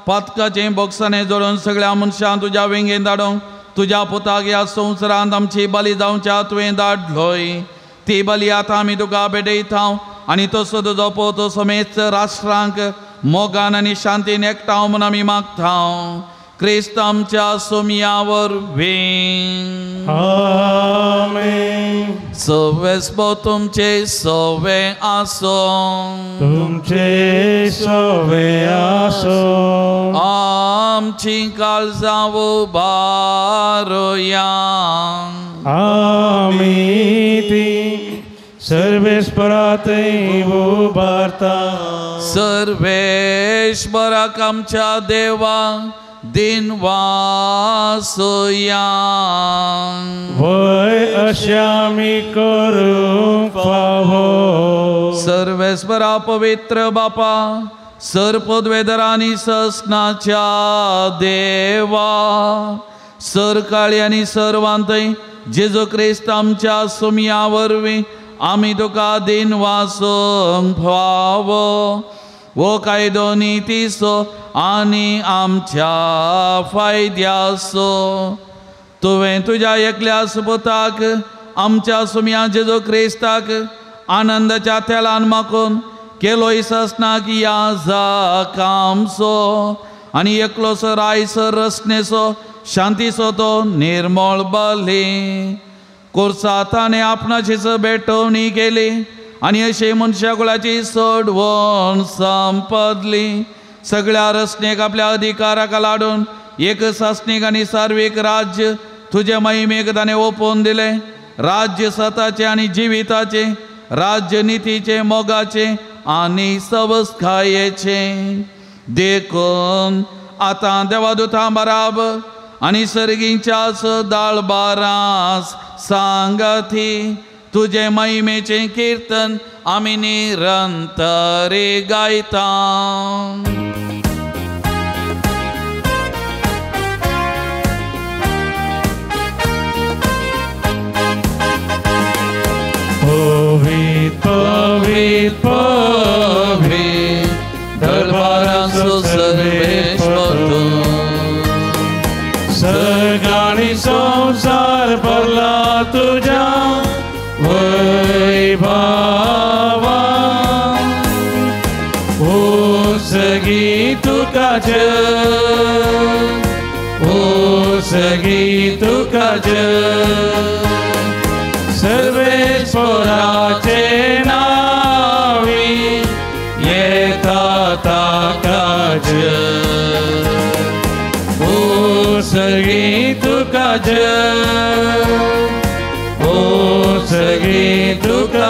पातकाचें बोक्साने जोडून सगळ्या मनशां तुज्या वेंगेन धाडूंक तुज्या पुताक ह्या संवसारांत आमची बली जावच्या तुवें धाडलोय. ती बली आतां आमी तुका भेटयता आनी तसो तुजो पोतो समेत राष्ट्रांक मोगान आनी शांतीन एकठांव म्हूण आमी मागता. क्रिस्त आमच्या सोमया वरवीं. आमेन. सवेस्पो तुमचे सवे आसो. तुमचे सवे आसो. आमची काळजां उबारुया. आमी ती सर्वेस्परातय उबारता. सर्वेश्वराक आमच्या देवा दिन वासुया. वय अशें आमी करूंक फावो. सर्वेस्परा पवित्र बापा सरपदवेदर आनी ससनाच्या देवा सरकाळी आनी सर्वांतय जेजू क्रिस्त आमच्या सुमया वरवीं आमी तुका दिन वासूंक फावो वो कायदो नितीसो आनी आमच्या फायद्याचो तुवें तुज्या एकल्या सुपुताक आमच्या सुमया जेजू क्रिस्ताक आनंदाच्या तेलान माखून केलो इसनाक या कामसो आनी एकलोसो रायसर रसनेचो शांतीचो तो निर्मळ बली कोर्सा ताणें आपणाचीच बेटवणी केली आनी अशे मनशाकुलाची सोडवण संपदली सगळ्या रचनेक आपल्या अधिकाराक लाडून एक सासनीक आनी सार्वीक राज्य तुजे महिमेक ताणें ओपोवन दिले राज्य सताचे आनी जिविताचे राज्य नितीचे मोगाचे आनी सबस्खायेचे देखून आतां देवादुतां बराबर आनी सर्गींच्याच दाळबारास सांगाती तुजे महिमेचे कीर्तन आमी निरंतरी गायता पवित्र पवित्र पवित्र दरबारांचो सर्वेश्वर सगळी संसार भरला तुझ्या वैभवा सगी तुका सगी तुका सर्वेश्वराचे नावी येता ताका सगी तुका सगी तुका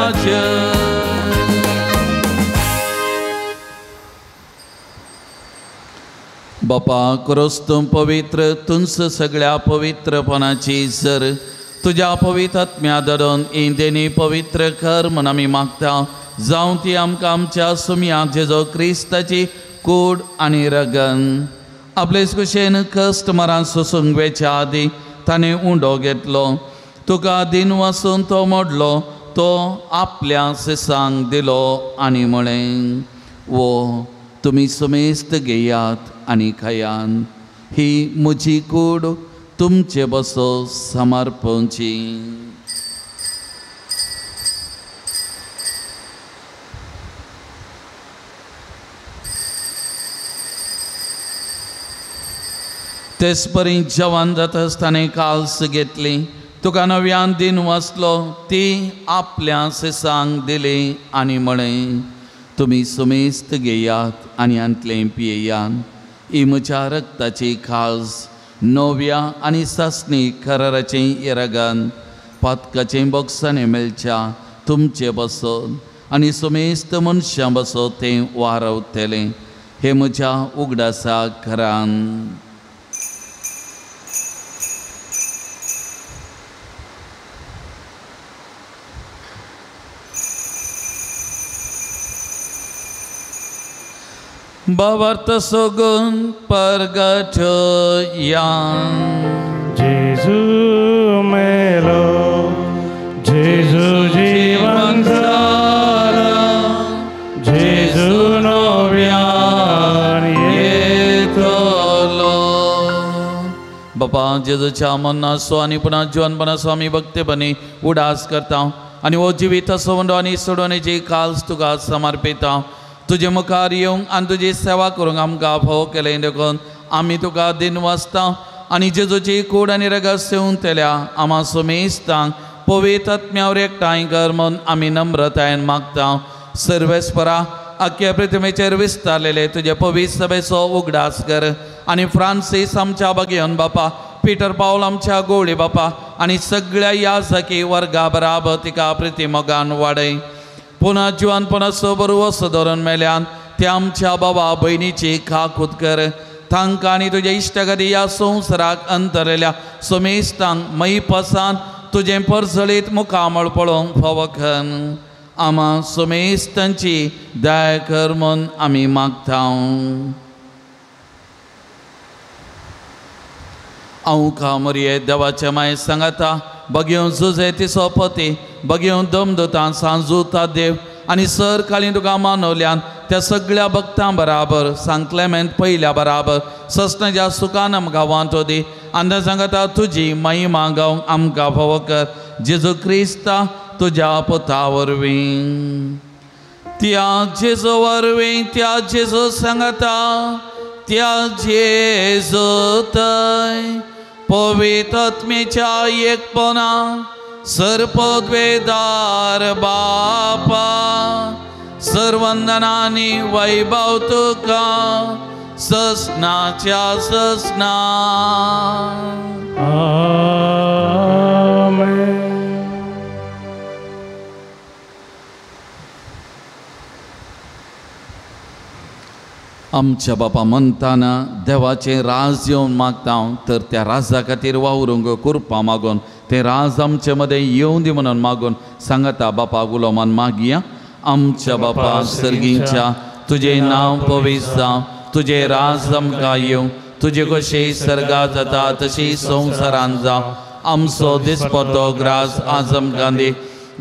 बापा खरोच तूं पवित्र तुंच सगळ्या पवित्रपणाची सर तुज्या पवित्र आत्म्या धरून इंदेनी पवित्र कर म्हूण आमी मागता जावं ती आमकां आमच्या सुमयाक जेजो क्रिस्ताची कूड आनी रगन आपलेच कुशेन कश्ट मरान सोसूंक वेच्या आदी ताणें उंडो घेतलो तुका दिन वासून तो मोडलो तो आपल्या सिसांक दिलो आनी म्हळें वो तुमी सुमेस्त घेयात आनी खायान ही म्हजी कूड तुमचे बसो समर्पणची तेच परी जेवण जाता आसतना काल्स घेतली तुका नव्यान दिन वाचलो ती आपल्या सिसांक दिली आनी म्हळें तुमी सुमेस्त घेयात आनी अंतलें पियेयान ही म्हज्या रक्ताची खाल्स नव्या आनी सासणी कराराचें येरागान पातकाचें बॉक्सांनी मेळच्या तुमचे बसोन आनी सुमेस्त मनशां बसो तें वारवतलें हे म्हज्या उगडासा घरान बाबार्थ सोगून परगटयान जेजू मेलो जेजू जीवन जाला जेजू नव्यान येतलो बापा जेजूच्या मनासो आनी पुन्हा जीवनपणासो आमी भक्तीपणी उडास करता आनी हो जिवीत सोडून आनी सोडवण्याची काल्स तुका समर्पिता तुजे मुखार येवंक आनी तुजी सेवा करूंक आमकां फोव केलें देखून आमी तुका दिन वाचता आनी जेजूची कूड आनी रगत सेवून तेल्या आमा सुमेस्तांक पवित्र आत्म्यावर एकठांय कर म्हूण आमी नम्रतायेन मागता सर्वेस्परा आख्या पृथ्वीचेर विस्तारलेले तुजे पवित्र सभेचो उगडास कर आनी फ्रांसीस आमच्या भगियन बापा पीटर पावल आमच्या गोळी बापा आनी सगळ्या याजकी वर्गा बराबर तिका प्रितीमोगान वाडय पुन्हा जिवानपणा सोबर वसो धरून मेल्यान ते आमच्या बाबा भयणीची खाकूत कर तांकां आनी तुज्या इश्टगती ह्या संवसाराक अंतरल्या सुमेस्तांक मई पसान तुजें परसळीत मुखामळ पळोवंक फावो कर आम्हा सोमेस्तांची दया कर म्हूण आमी मागता. हांव कामरिये देवाच्या माये सांगाता बगयो झुजे तिसो पती बगयो दमदतां सांजुता देव आनी सर काली तुका मानवल्यान त्या सगळ्या भक्तां बराबर सांकलेमेंत पयल्या बराबर सस्नाच्या सुखान आमकां वांटो दी. आनी सांगता तुजी महिमा गावंक आमकां फावो कर. जेजू क्रिस्ता तुज्या पुता वरवीं त्या जेजू वरवीं त्या जेजू सांगता त्या जेजू थंय पवित्र आत्मेच्या एकपणा सर्पद्वेदार बापा सर्वंदनांनी वैभव तुका ससनाच्या ससना. आमेन. आमच्या बापा म्हणटाना देवाचें राज येवन मागता तर त्या राजा खातीर वावरूंक कृपा मागून तें राज आमचे मदें येवं दी म्हणून मागून सांगता बापाक उलोवमान मागया. आमच्या बापा सर्गींच्या तुजें नांव पवित्र जावं तुजें राज आमकां येवं तुजे कशें सर्गांत जाता तशी संवसारांत जावं. आमचो दिसपतो ग्रास आज आमकां दी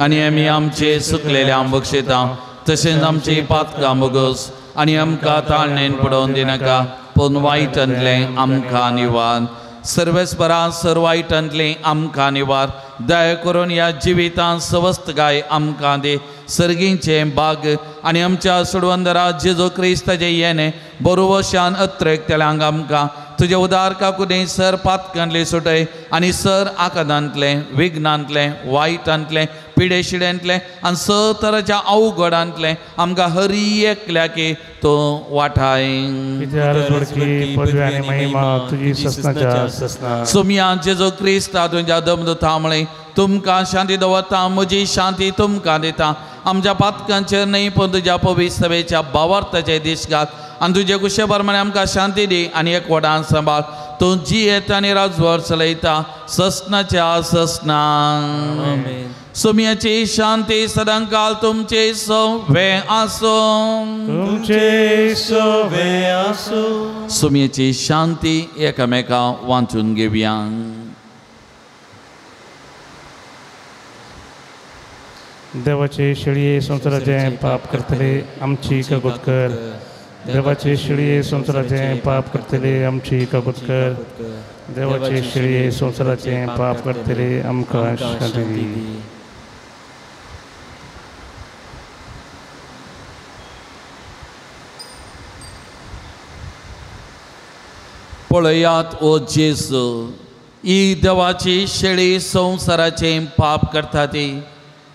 आनी आमी आमचे सुकलेल्यांक बक्षिता तशेंच आमची पातकां बगोस आनी आमकां ताळणेन पडोवन दिनाका पूण वायटांतलें आमकां निवार. सर्वेस्परा सर वायटांतलें आमकां निवार. दया करून ह्या जिवितांत स्वस्थगाय आमकां दी. सर्गींचें बाग आनी आमच्या सुडवंदरा जेजू क्रिस्ताचें येणें बरोवशान अत्रेकतेल्यांक आमकां तुजे उदार काकुदें सर पातकांतले सुटय आनी सर आकादांतलें विघ्नांतलें वायटांतलें पिडेशिडेंतलें आनी स तरांच्या अवघडांतलें आमकां हरी एकल्याकी तूं वाठाय. सुमया जेजू क्रिस्ता तुज्या दमदुता मुळे तुमकां शांती दवरता म्हजी शांती तुमकां दिता. आमच्या पातकांचेर न्हय पूण तुज्या पवित्र सभेच्या भावार्थाचे दीस घाल आनी तुजे कुशे प्रमाणे आमकां शांती दी आनी एकवटान सांबाळ. तूं जी येता आनी राजवर चलयता ससनाच्या ससना. सुमयाची शांती सदांकाल तुमचे सोवे आसूं. तुमचे सोवे आसूं. सुमयाची शांती एकामेकां वांचून घेवया. देवाचे शिळये संसाराचे पाप करतले आमची कागोद कर. देवाचे शिळये संसाराचे पाप करतले आमची कागोद कर. देवाचे शिळये संसाराचे पाप करतले आमकां शांती दी. पळयात ओ जेजू ही देवाची शेळी संसाराचे पाप करता ती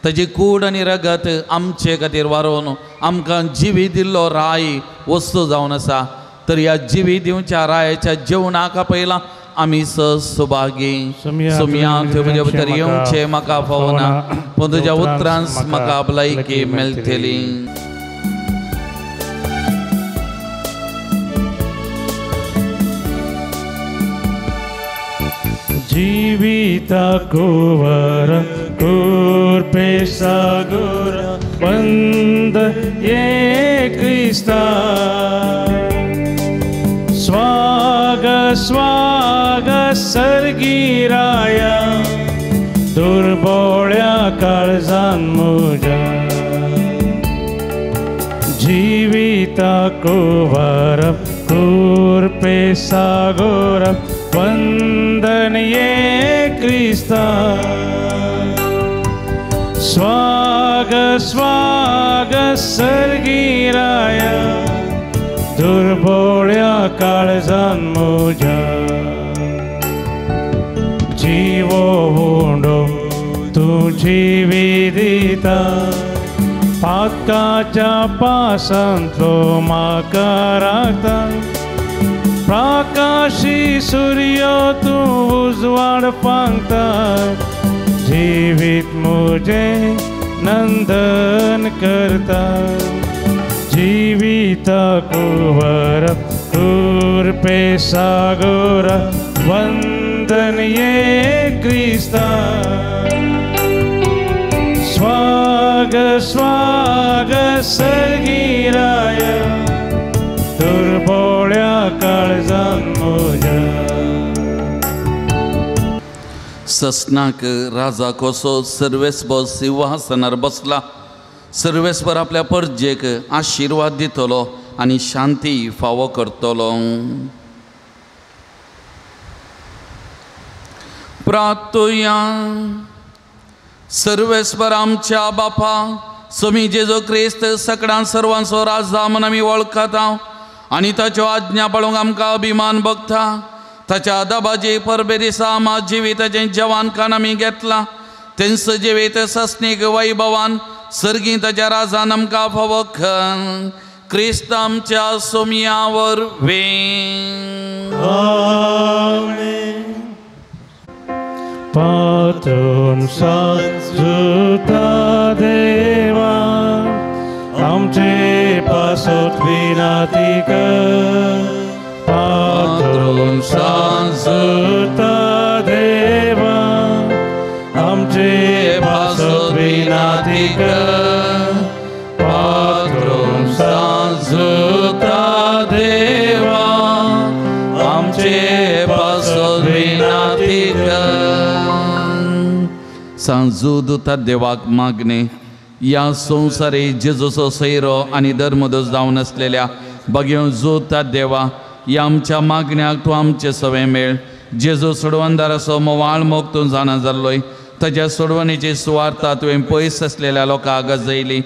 ताजी कूड आनी रगत आमचे खातीर वारोवन आमकां जिवी दिल्लो राय वस्तू जावन आसा. तर ह्या जिवी दिवच्या रायाच्या जेवणाक पयला आमी सुभागी. सुमया थंय म्हजे भितर येवचें म्हाका फावना पूण तुज्या उतरांस म्हाका भलायकी मेळटली. जीविता कुवर कुर्पे सागुर बंद ये क्रिस्ता. स्वाग स्वाग सर्गीराया दुर्बोळ्या काळजान म्हज्या. जीविता कुवर कुर्पे सागुर वंदन ये क्रिस्ता. स्वाग स्वाग सर्गीराया दुर्बोळ्या काळजान म्हज्या. जीवो वोंडो तूं जिवी दिता पातकाच्या पासांतलो म्हाका राखता. प्रकाशी सूर्य तूं उजवाड पांगता. जिवीत म्हजें नंदन करता. जिविता कुवर कुर्पे सागोर वंदन ये क्रिस्ता. स्वाग स्वाग सर्गीराय दुर्बोळ्या काळजान म्हज्या. ससनाक राजा कसो सर्वेस्पर सिंहासनार बसला. सर्वेस्पर आपल्या परजेक आशिर्वाद दितलो आनी शांती फावो करतलो. प्रार्थुया. सर्वेस्पर आमच्या बापा समी जेजो क्रिस्त सगळ्यां सर्वांचो राजा म्हूण आमी वळखता आनी ताच्यो आज्ञा पाळूंक आमकां अभिमान भोगता. ताच्या दाबाजी परबे दिसा आमा जिविताचें जवानखान आमी घेतलां. तेंच जिवीत सस्नीक वैभवान सर्गी ताच्या राजान आमकां फावो कर. क्रिस्त आमच्या सोमया वरवीं. पातून सांजुता देवा आमचे पासोत विनाती कर. पातून सांजुता देवा आमचे पासोत विनाती कर. पातून सांजुता देवा आमचे पासोत विनाती कर. सांजुता देवाक मागणे. या संवसारी जेजूचो सैरो आनी धर्मदोस जावन आसलेल्या भगेव जोता देवा या आमच्या मागण्याक तूं आमचे सवे मेळ. जेजू सोडवंदाराचो मोवाळ मोग तूं जाणा जाल्लोय. ताच्या सोडवणेची सुवार्ता तुवें पयस आसलेल्या लोकांक गजयली.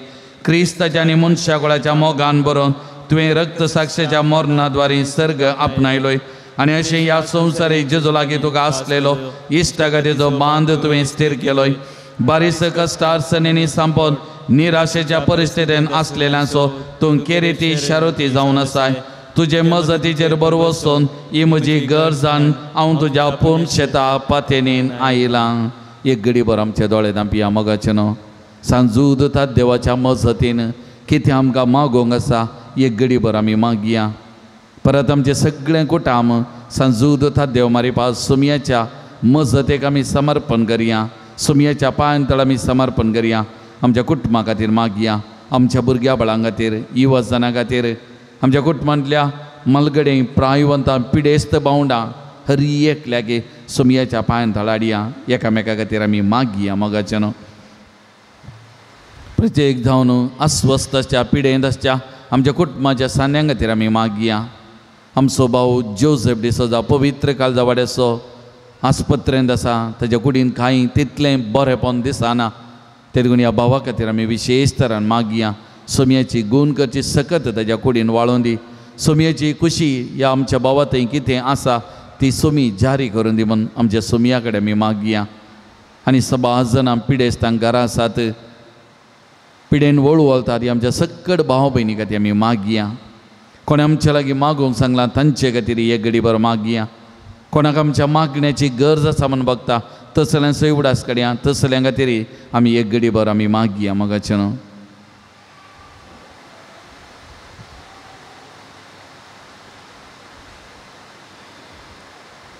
क्रिस्ताच्या आनी मनशा कुळाच्या मोगान बरोवन तुवें रक्त साक्षाच्या मरणाद्वारे सर्ग आपणायलोय आनी अशें ह्या संवसारी जेजू लागीं तुका आसलेलो इश्टागतीचो बांद तुवें स्थिर केलोय. बारीस कश्टारसणेनी सांपोवन निराशेच्या परिस्थितीन आसलेल्यांचो तूं केरिती शारोती जावन आसाय. तुजे मजतीचेर बरो वचून ही म्हजी गरजान हांव तुज्या पूर्ण शेता पातेनीन आयलां. एक घडीभर आमचे दोळे धांपिया मोगाचे न्हू. सांजुता देवाच्या मजतीन कितें आमकां मागोवंक आसा एक घडीभर आमी मागया. परत आमचे सगळें कुटाम सांजुता देव मारिपा सुमयाच्या मजतेक आमी समर्पण करया. सुमयाच्या पांयतळ आमी समर्पण करया. आमच्या कुटुंबा खातीर मागया. आमच्या भुरग्या बाळां खातीर युवजनां खातीर आमच्या कुटुंबांतल्या मलगडे प्रायवंतां पिडेस्त भावंडां हर एकल्याक सुमयाच्या पांयतळ हाडया. एकामेका खातीर आमी मागया मोगाचे न्हू. प्रत्येक जावन अस्वस्थ आसच्या पिडेंत आसच्या आमच्या कुटुंबाच्या सान्यां खातीर आमी मागया. आमचो भाऊ जोसेफ डिसोजा पवित्र काळजावाड्याचो आस्पत्रेंत आसा. ताच्या कुडीन कांय तितलें बरेंपण दिसना. ते देखून ह्या भावा खातीर आमी विशेश तरान मागया. सोमयाची गूण करची सकत ताच्या कुडीन वाळोवन दी. सोमयाची खुशी ह्या आमच्या भावा थंय कितें आसा ती सोमी जारी करून दी म्हूण आमच्या सोमया कडेन आमी मागया. आनी सबाज जाणां पिडेस्तांक घरां आसात पिडेन वळू वळटात ती आमच्या सकट भाव भयणी खातीर आमी मागया. कोणे आमच्या लागीं मागोवंक सांगलां तांचे खातीर एक घडीभर मागया. कोणाक आमच्या मागण्याची गरज आसा म्हूण बघता तसल्यांचोय उडास काडया. तसल्यां खातीर आमी एक घडीभर आमी मागया मोगाचे न्हू.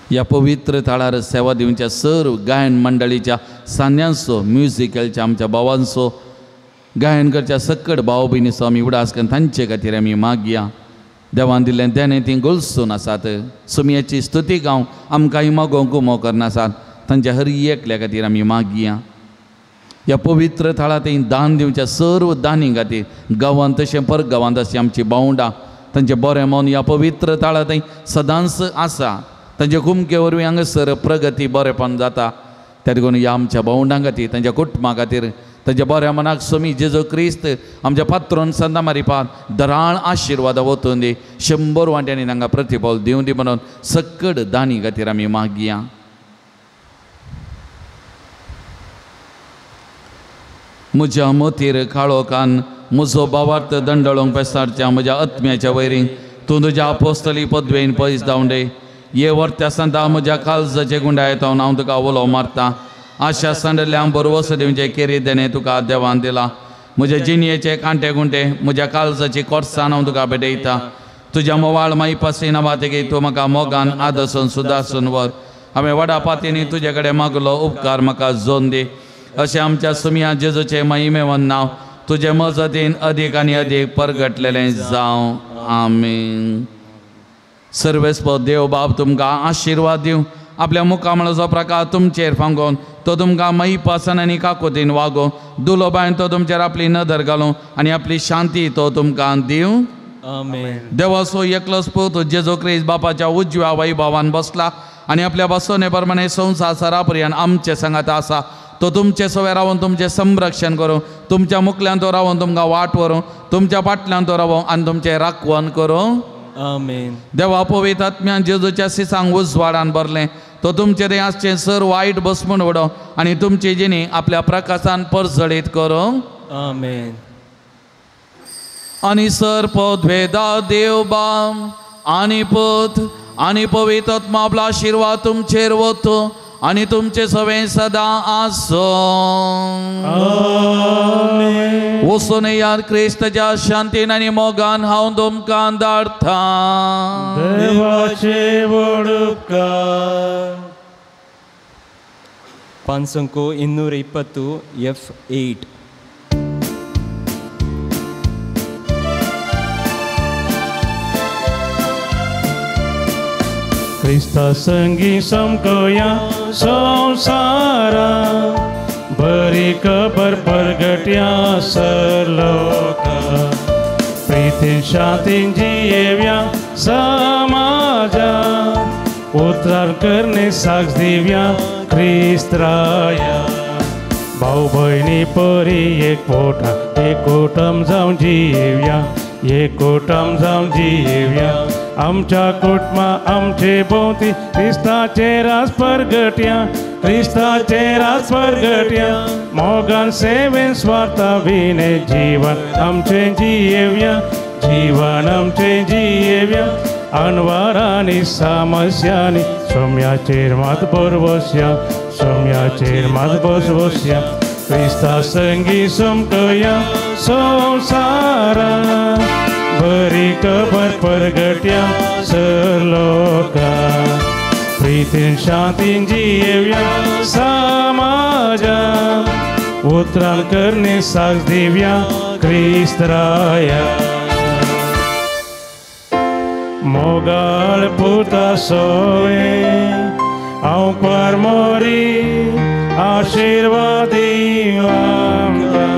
ह्या पवित्र थाळार सेवा दिवच्या सर्व गायन मंडळीच्या सान्यांचो म्युजिकलच्या आमच्या भावांचो गायन करच्या सकट भाव भयणीचो आमी उडास करून तांचे खातीर आमी मागया. देवान दिल्लें देणें ती गोलसून आसात. सुमयाची स्तुती गांव आमकांय मागोवंक उमो करनासात. तांच्या हर एकल्या खातीर आमी मागया. ह्या पवित्र थाळांत दान दिवच्या सर्व दानी खातीर गांवांत तशें परगांवांत अशी आमची भावंडां तांचें बरें मन ह्या पवित्र थाळांत सदांच आसा. तांचे कुमके वरवीं हांगासर प्रगती बरेंपण जाता. त्या देखून ह्या आमच्या भावंडां खातीर तांच्या कुटुंबा खातीर ताच्या बऱ्या मनाक सोमी जेजो क्रिस्त आमच्या पात्रोन संदा मारिपात दराळ आशिर्वाद वतून दी. 100 वांट्यांनी तांकां प्रतिफल दिवं दी म्हणून सकट दानी खातीर आमी मागया. म्हज्या मतीर काळोखान म्हजो भावार्थ दंडळोंक पेसारच्या म्हज्या आत्म्याच्या वैरींक तूं तुज्या आपोस्तली पदवेन पयस धांवडे. ये वर्त्या सांता म्हज्या काळजाचे गुंडायेतावन हांव तुका उलो मारता. आशा सांडल्यांक बरोवस दिवचे केरी देणे तुका देवान दिला. म्हज्या जिणयेचे कांटे गुंटे म्हज्या काळजाची कोर्सां हांव तुका भेटयता. तुज्या मोवाळ माई पासी नावातेगी तूं म्हाका मोगान आदसून सुदारसून व्हर. हांवें वडा पातींनी तुजे कडेन मागलो उपकार म्हाका जोन दी. अशें आमच्या सुमया जेजूचे महिमेवन नांव तुजे मजतीन अदीक आनी अदीक परगटलेलें जावं. आमीन. सर्वेस्पद देव बाब तुमकां आशिर्वाद दिवं. आपल्या मुखामळाचो प्रकार तुमचेर फांगोवन तो तुमकां मई पासन आनी काकुतीन वागो. दुलो बायन तो तुमचेर आपली नदर घालूं आनी आपली शांती तो तुमकां दिवं. आमेन. देवाचो एकलोच पूत जेजू ख्रिस्त बापाच्या उजव्या वैभवान बसला आनी आपल्या बसोने प्रमाणे संवसारा पर्यंत आमचे सांगात आसा. तो तुमचे सवय रावन तुमचे संरक्षण करूं, तुमच्या मुखल्यान तो रावन तुमकां वाट व्हरूं, तुमच्या फाटल्यान तो रावूं आनी तुमचे राखण करूं. आमेन. देवा पवित्र आत्म्यान जेजूच्या सिसांक उजवाडान भरलें. तो तुमचे देहाचे सर वायट बसमून उडो आनी तुमची जिणी आपल्या प्रकाशान परजळीत करूं. आमेन. आनी सर्पद भेदा देव बाम आनी पुत आनी पवित्र आत्मा आपला आशिर्वाद तुमचेर वतो आनी तुमचे सवय सदां आसो. वचून याद क्रिस्ताच्या शांतीन आनी मोगान हांव तुमकां धाडटा. देवाचे वडुपकार. पांचंको 220 F8. क्रिस्ता संगी समकोया संसारा बरी खबर परगट्या सरलोका. प्रीतीन शांतीन जियेव्या समाजा उद्धार करणे साक्ष दिव्या ख्रिस्त राया. भाऊ बहिणी परी एक पोटा एक कुटुंब जाऊन जियेव्या एक कुटुंब जाऊन जियेव्या. आमच्या कुटुंबा आमचे भोवती क्रिस्ताचे रास परगट्या क्रिस्ताचे रास परगट्या. मोगान सेवेन स्वार्था विने जीवन आमचे जियेव्या जीवन आमचे जियेव्या. अनवारांनी समस्यांनी सोम्याचेर मात बसवस्या सोम्याचेर मात बसवस्या. क्रिस्ता संगी समकया संसारा बरी खबर परगट्या सरलोका. प्रीतीन शांतीन जियेव्या समाजा उद्धार करणे साक्ष दिव्या ख्रिस्त राया. मोगाळ पुता सोये हांव परमोरी आशीर्वादी आमकां.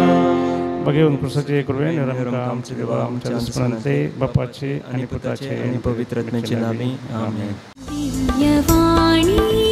भगवान कृष्णाचे कृपेन आमचे देवा आमच्या स्मरणते बापाचे आणि पुताचे आणि पवित्र आत्म्याचे नामे. आमेन. दिव्यवाणी